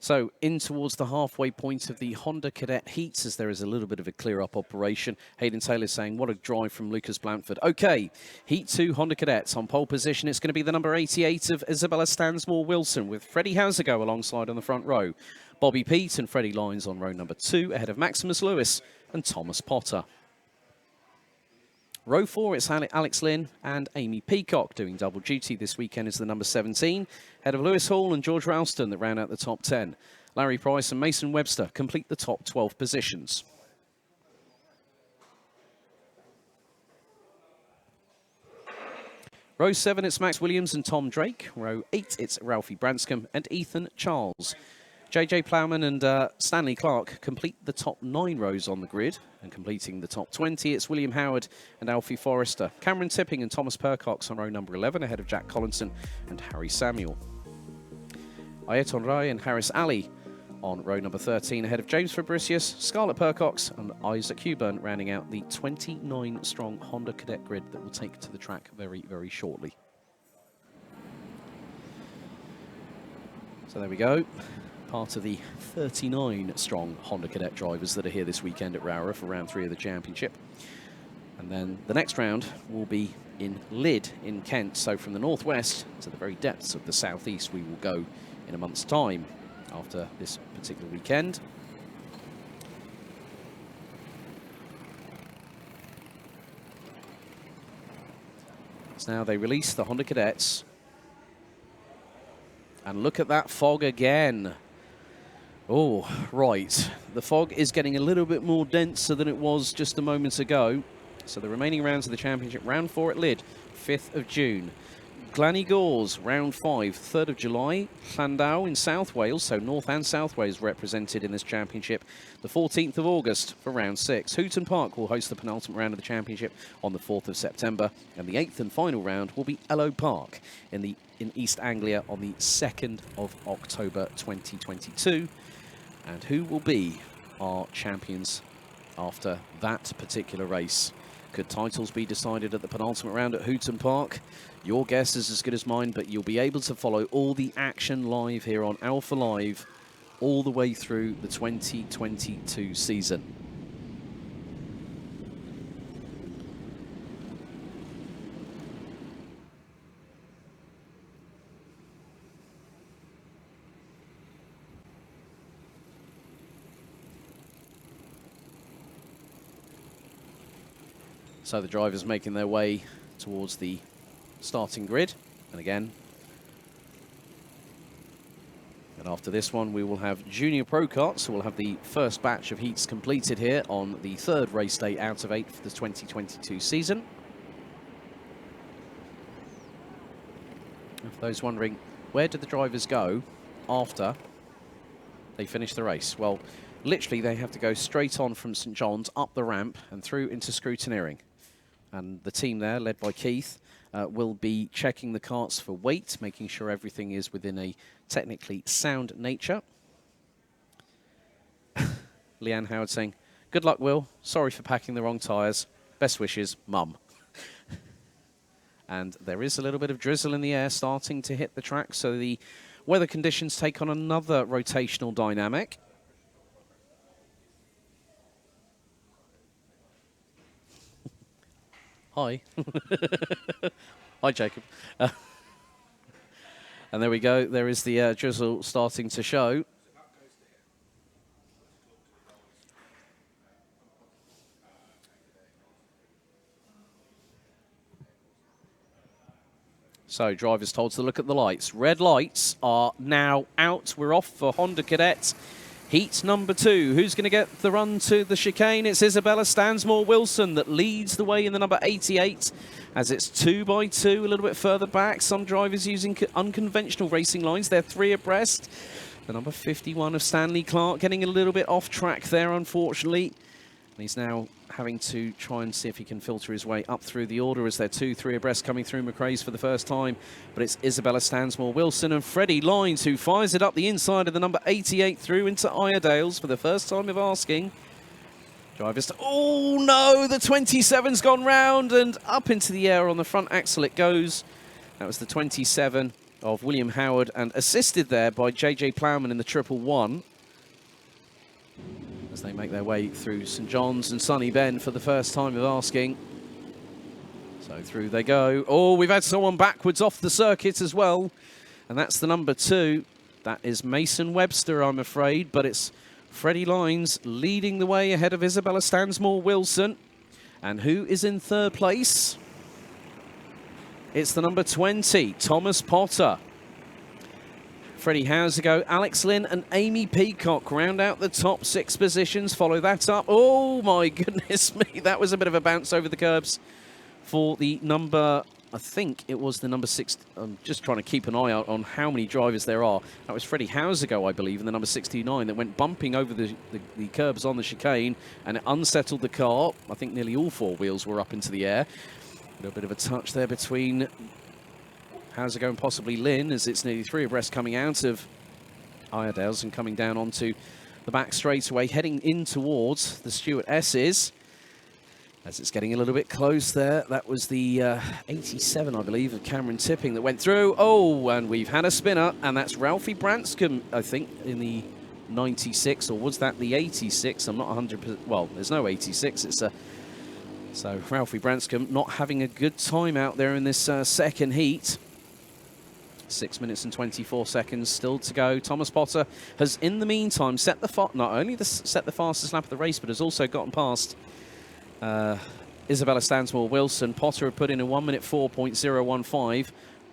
So in towards the halfway point of the Honda Cadet heats, as there is a little bit of a clear-up operation. Hayden Taylor saying, what a drive from Lucas Blanford. Okay, Heat 2 Honda Cadets on pole position. It's going to be the number 88 of Isabella Stansmore Wilson with Freddie Hausergo alongside on the front row. Bobby Pete and Freddie Lyons on row number 2 ahead of Maximus Lewis and Thomas Potter. Row 4, it's Alex Lynn and Amy Peacock doing double duty this weekend is the number 17. Ahead of Lewis Hall and George Ralston that round out the top 10. Larry Price and Mason Webster complete the top 12 positions. Row 7, it's Max Williams and Tom Drake. Row 8, it's Ralphie Branscombe and Ethan Charles. JJ Plowman and Stanley Clark complete the top 9 rows on the grid. And completing the top 20, it's William Howard and Alfie Forrester. Cameron Tipping and Thomas Percox on row number 11, ahead of Jack Collinson and Harry Samuel. Ayeton Rai and Harris Ali on row number 13, ahead of James Fabricius, Scarlett Percox and Isaac Huburn, rounding out the 29-strong Honda Cadet grid that will take to the track very, very shortly. So there we go. Part of the 39-strong Honda Cadet drivers that are here this weekend at Rowrah for round 3 of the championship. And then the next round will be in Lydd in Kent. So from the northwest to the very depths of the southeast, we will go in a month's time after this particular weekend. So now they release the Honda Cadets. And look at that fog again. Oh, right. The fog is getting a little bit more denser than it was just a moment ago. So the remaining rounds of the championship, round 4 at Lydd, 5th of June. Glanny Gores, round 5, 3rd of July. Llandaw in South Wales, so North and South Wales represented in this championship, the 14th of August for round 6. Hooton Park will host the penultimate round of the championship on the 4th of September. And the 8th and final round will be Ellow Park in East Anglia on the 2nd of October 2022. And who will be our champions after that particular race? Could titles be decided at the penultimate round at Hooton Park? Your guess is as good as mine, but you'll be able to follow all the action live here on Alpha Live all the way through the 2022 season. So the drivers making their way towards the starting grid. And again, and after this one, we will have Junior Pro Karts. So we'll have the first batch of heats completed here on the 3rd race day out of 8 for the 2022 season. And for those wondering, where did the drivers go after they finish the race? Well, literally they have to go straight on from St John's up the ramp and through into scrutineering. And the team there, led by Keith, will be checking the karts for weight, making sure everything is within a technically sound nature. Leanne Howard saying, good luck, Will. Sorry for packing the wrong tyres. Best wishes, Mum. And there is a little bit of drizzle in the air starting to hit the track, so the weather conditions take on another rotational dynamic. Hi. Hi, Jacob. And there we go. There is the drizzle starting to show. So drivers told to look at the lights. Red lights are now out. We're off for Honda Cadet. Heat number 2. Who's going to get the run to the chicane? It's Isabella Stansmore Wilson that leads the way in the number 88 as it's 2 by 2, a little bit further back. Some drivers using unconventional racing lines. They're 3 abreast. The number 51 of Stanley Clark getting a little bit off track there, unfortunately. And he's now having to try and see if he can filter his way up through the order as they're 2-3 abreast coming through McRae's for the first time. But it's Isabella Stansmore Wilson and Freddie Lyons who fires it up the inside of the number 88 through into Iredale's for the first time of asking. Drivers to, oh no, the 27's gone round and up into the air on the front axle it goes. That was the 27. of William Howard, and assisted there by JJ Plowman in the 111. As they make their way through St John's and Sunny Bend for the first time of asking. So through they go. Oh, we've had someone backwards off the circuit as well. And that's the number 2. That is Mason Webster, I'm afraid. But it's Freddie Lines leading the way ahead of Isabella Stansmore-Wilson. And who is in 3rd place? It's the number 20, Thomas Potter. Freddie Housigo, Alex Lynn and Amy Peacock round out the top 6 positions. Follow that up. Oh, my goodness me. That was a bit of a bounce over the curbs for the number, I think it was the number 6. I'm just trying to keep an eye out on how many drivers there are. That was Freddie Housigo, I believe, in the number 69 that went bumping over the curbs on the chicane, and it unsettled the car. I think nearly all 4 wheels were up into the air. A little bit of a touch there between Housigo and possibly Lynn, as it's nearly 3 abreast coming out of Iredale's and coming down onto the back straightaway, heading in towards the Stuart S's. As it's getting a little bit close there, that was the 87, I believe, of Cameron Tipping that went through. Oh, and we've had a spinner, and that's Ralphie Branscombe, I think, in the 96, or was that the 86? I'm not 100%. Well, there's no 86. It's a. So Ralphie Branscombe not having a good time out there in this second heat. 6 minutes and 24 seconds still to go. Thomas Potter has, in the meantime, not only set the fastest lap of the race, but has also gotten past Isabella Stansmore-Wilson. Potter had put in a 1 minute 4.015,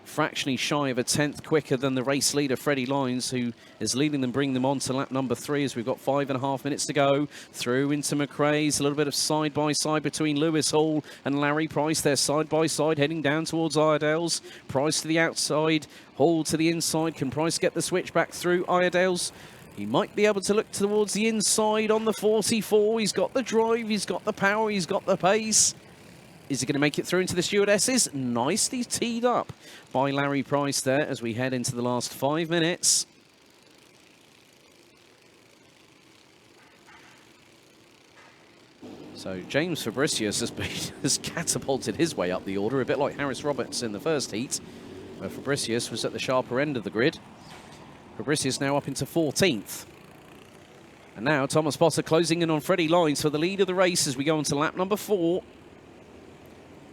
fractionally shy of a 10th quicker than the race leader, Freddie Lines, who is leading them, bringing them on to lap number 3 as we've got 5.5 minutes to go. Through into McRae's, a little bit of side-by-side between Lewis Hall and Larry Price. They're side-by-side heading down towards Iredale's. Price to the outside, Hall to the inside. Can Price get the switch back through Iredale's? He might be able to look towards the inside on the 44. He's got the drive, he's got the power, he's got the pace. Is he going to make it through into the Stuart S's? Nicely teed up by Larry Price there as we head into the last 5 minutes. So James Fabricius has catapulted his way up the order, a bit like Harris Roberts in the first heat, where Fabricius was at the sharper end of the grid. Fabricius now up into 14th. And now Thomas Potter closing in on Freddie Lines for the lead of the race as we go on to lap number 4.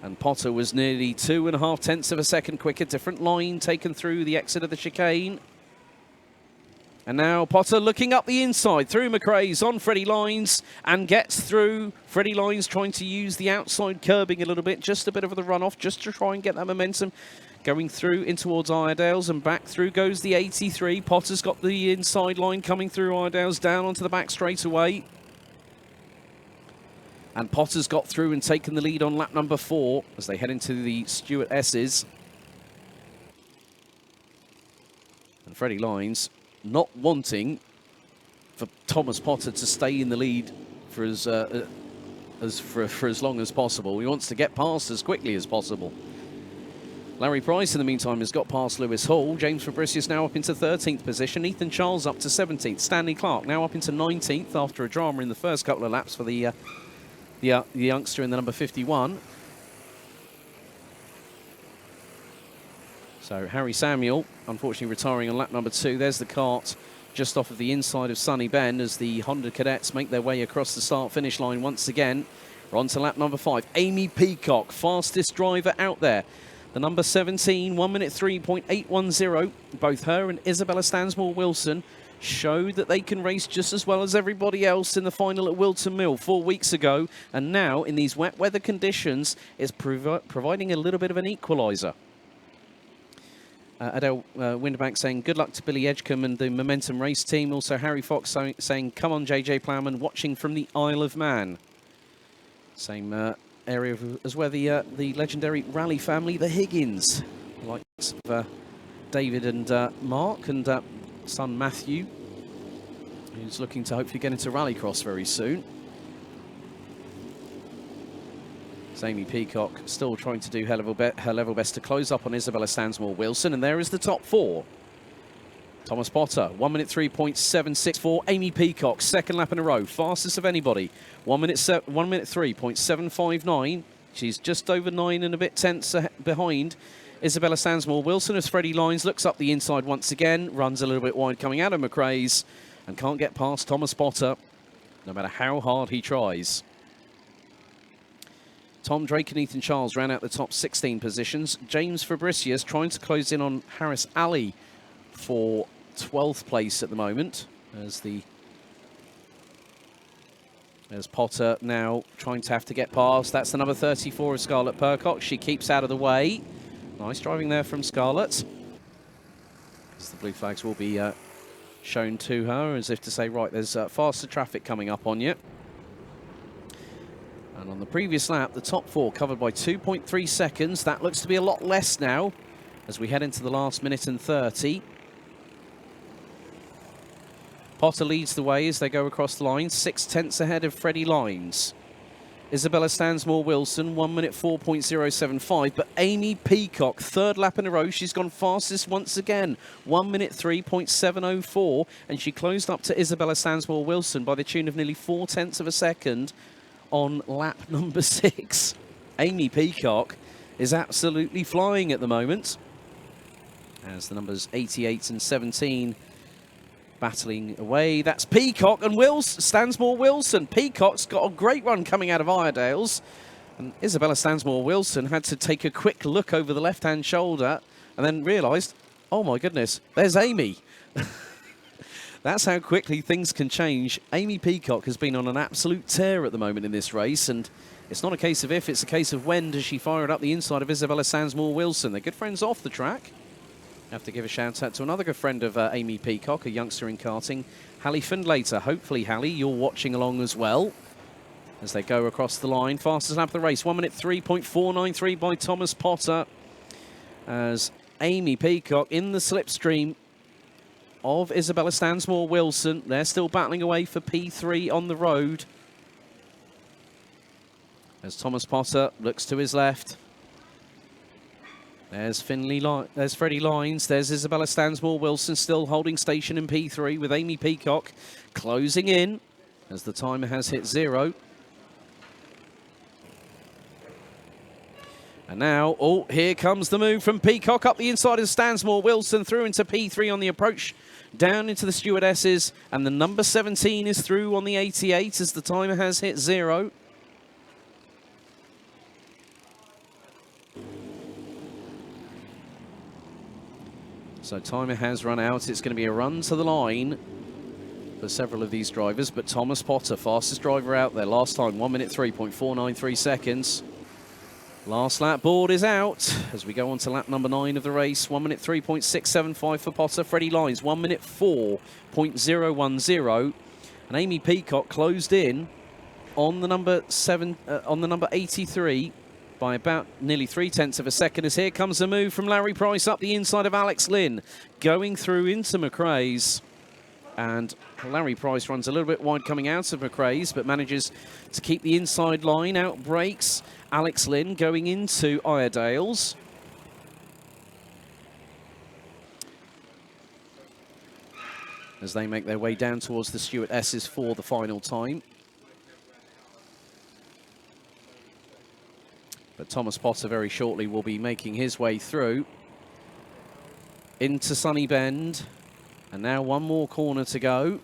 And Potter was nearly 2.5 tenths of a second quicker. Different line taken through the exit of the chicane. And now Potter looking up the inside through McRae's on Freddie Lines and gets through. Freddie Lines trying to use the outside curbing a little bit, just a bit of the runoff, just to try and get that momentum going through in towards Iredale's, and back through goes the 83. Potter's got the inside line coming through Iredale's down onto the back straightaway. And Potter's got through and taken the lead on lap number 4 as they head into the Stuart S's. And Freddie Lines not wanting for Thomas Potter to stay in the lead for as long as possible. He wants to get past as quickly as possible. Larry Price, in the meantime, has got past Lewis Hall. James Fabricius now up into 13th position. Ethan Charles up to 17th. Stanley Clark now up into 19th after a drama in the first couple of laps for the youngster in the number 51. So Harry Samuel, unfortunately retiring on lap number 2. There's the kart just off of the inside of Sunny Bend as the Honda Cadets make their way across the start-finish line once again. We're on to lap number 5. Amy Peacock, fastest driver out there. The number 17, 1 minute 3.810. Both her and Isabella Stansmore-Wilson showed that they can race just as well as everybody else in the final at Wilton Mill 4 weeks ago. And now, in these wet weather conditions, is providing a little bit of an equaliser. Adele Winterbank saying, good luck to Billy Edgecombe and the Momentum Race team. Also, Harry Fox saying, come on, JJ Plowman, watching from the Isle of Man. Same area as where the legendary rally family, the Higgins, the likes of David and Mark, and son Matthew, who's looking to hopefully get into rallycross very soon. Amy Peacock still trying to do her level best to close up on Isabella Stansmore-Wilson, and there is the top 4. Thomas Potter, 1 minute 3.764. Amy Peacock, second lap in a row, fastest of anybody. 1 minute 3.759. She's just over 9 and a bit tenths behind Isabella Stansmore-Wilson as Freddie Lines looks up the inside once again, runs a little bit wide coming out of McRae's and can't get past Thomas Potter, no matter how hard he tries. Tom Drake and Ethan Charles ran out the top 16 positions. James Fabricius trying to close in on Harris Ali for 12th place at the moment, as Potter now trying to have to get past. That's the number 34 of Scarlett Percock. She keeps out of the way. Nice driving there from Scarlett. As the blue flags will be shown to her, as if to say, right, there's faster traffic coming up on you. And on the previous lap, the top 4 covered by 2.3 seconds. That looks to be a lot less now as we head into the last minute and 30. Potter leads the way as they go across the line, 6/10 ahead of Freddie Lines. Isabella Stansmore-Wilson, 1 minute 4.075, but Amy Peacock, 3rd lap in a row, she's gone fastest once again, 1 minute 3.704, and she closed up to Isabella Stansmore-Wilson by the tune of nearly 4/10 of a second on lap number 6. Amy Peacock is absolutely flying at the moment, as the numbers 88 and 17 battling away. That's Peacock and Stansmore-Wilson. Peacock's got a great run coming out of Iredale's. And Isabella Stansmore-Wilson had to take a quick look over the left-hand shoulder and then realised, oh my goodness, there's Amy. That's how quickly things can change. Amy Peacock has been on an absolute tear at the moment in this race, and it's not a case of if, it's a case of when does she fire it up the inside of Isabella Stansmore-Wilson. They're good friends off the track. Have to give a shout out to another good friend of Amy Peacock, a youngster in karting, Hallie Findlater. Hopefully, Hallie, you're watching along as well as they go across the line. Fastest lap of the race, 1 minute 3.493 by Thomas Potter, as Amy Peacock in the slipstream of Isabella Stansmore-Wilson. They're still battling away for P3 on the road, as Thomas Potter looks to his left. There's Freddie Lines. There's Isabella Stansmore-Wilson still holding station in P3 with Amy Peacock closing in as the timer has hit 0. And now, oh, here comes the move from Peacock up the inside of Stansmore-Wilson through into P3 on the approach, down into the stewardesses, and the number 17 is through on the 88 as the timer has hit 0. So timer has run out. It's going to be a run to the line for several of these drivers, but Thomas Potter, fastest driver out there. Last time, 1 minute 3.493 seconds. Last lap board is out as we go on to lap number 9 of the race. 1 minute 3.675 for Potter. Freddie Lines, 1 minute 4.010. And Amy Peacock closed in on the number 83 by about nearly 3/10 of a second, as here comes a move from Larry Price up the inside of Alex Lynn, going through into McRae's. And Larry Price runs a little bit wide coming out of McRae's, but manages to keep the inside line, out breaks Alex Lynn going into Iredale's. As they make their way down towards the stewardesses for the final time. But Thomas Potter very shortly will be making his way through into Sunny Bend. And now one more corner to go.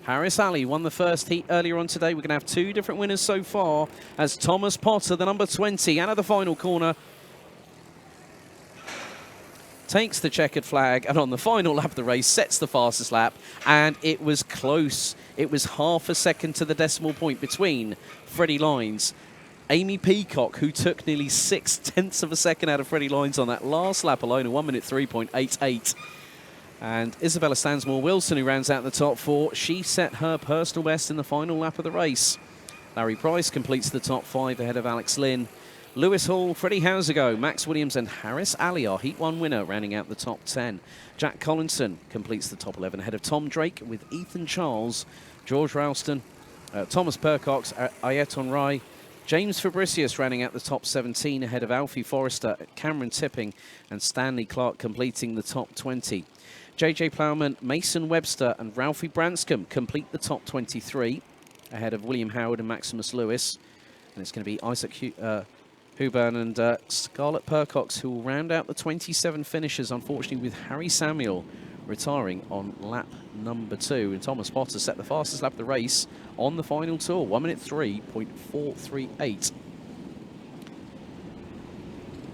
Harris Ali won the first heat earlier on today. We're going to have 2 different winners so far, as Thomas Potter, the number 20, out of the final corner, takes the checkered flag, and on the final lap of the race sets the fastest lap. And it was close. It was half a second to the decimal point between Freddie Lines, Amy Peacock, who took nearly 6/10 of a second out of Freddie Lines on that last lap alone, a 1 minute 3.88. And Isabella Stansmore-Wilson, who rounds out the top 4, she set her personal best in the final lap of the race. Larry Price completes the top 5 ahead of Alex Lynn. Lewis Hall, Freddie Hausergo, Max Williams and Harris Ali are Heat 1 winner, rounding out the top 10. Jack Collinson completes the top 11 ahead of Tom Drake, with Ethan Charles, George Ralston, Thomas Percox, Ayeton Rai, James Fabricius rounding out the top 17 ahead of Alfie Forrester, Cameron Tipping and Stanley Clark completing the top 20. JJ Plowman, Mason Webster and Ralphie Branscombe complete the top 23 ahead of William Howard and Maximus Lewis. And it's going to be Huban and Scarlett Percox, who will round out the 27 finishers, unfortunately, with Harry Samuel retiring on lap number 2. And Thomas Potter set the fastest lap of the race on the final tour, 1 minute 3.438.